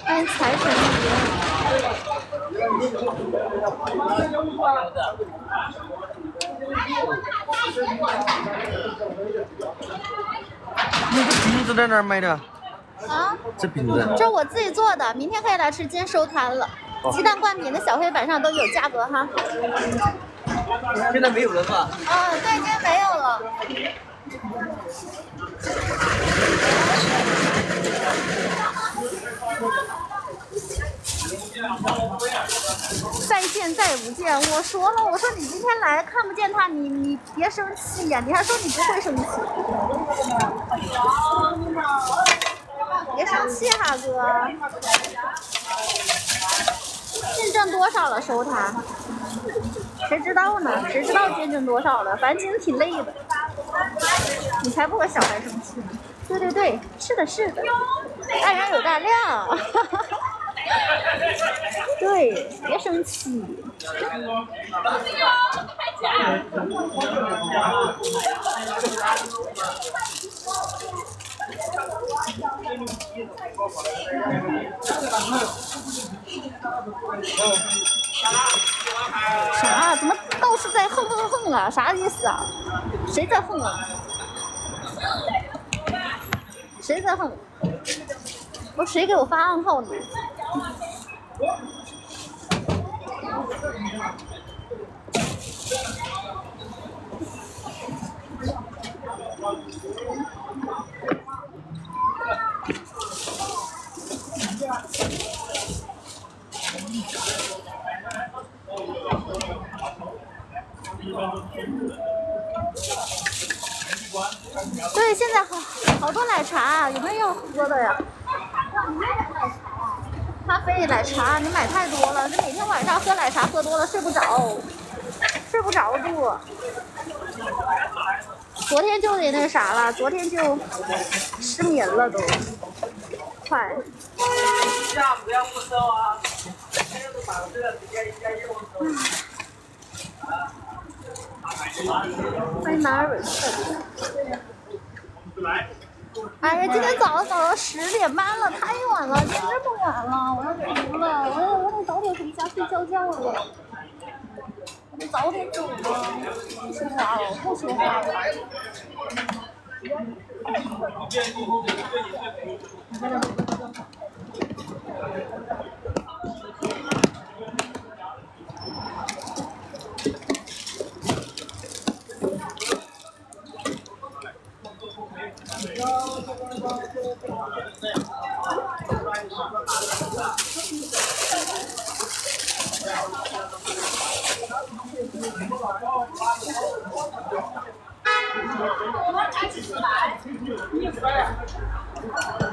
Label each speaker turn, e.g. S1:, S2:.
S1: 哎，财神
S2: 那个瓶子在哪儿买的？
S1: 啊，
S2: 这瓶子。
S1: 这是我自己做的，明天可以来吃，今天收摊了。鸡蛋灌饼的小黑板上都有价格哈。
S2: 现在没有了是吧？
S1: 啊，对，今天没有了。再见再也不见，我说了，我说你今天来看不见他，你别生气呀，你还说你不会生气。别生气哈哥。见证多少了收他？谁知道呢？谁知道见证多少了？反正今天挺累的。你才不和小孩生气呢。对对对，是的，是的，大人有大量。对，别生气。啥？怎么倒是在哼啊？啥意思啊？谁在哼啊？谁在哼？不是谁给我发暗号呢？对，现在好多奶茶，有没有要喝的呀？咖啡、奶茶，你买太多了，这每天晚上喝奶茶喝多了睡不着，睡不着住。昨天就得那啥了，昨天就失眠了都，快。
S3: 下不要不收啊！
S1: 欢迎马尔哎呀，今天早上走到10点半了，太晚了，今天这么晚了，我要服了，我得早点回家睡觉觉了。我得早点走了，不说话了，不说话了。
S3: 100，100。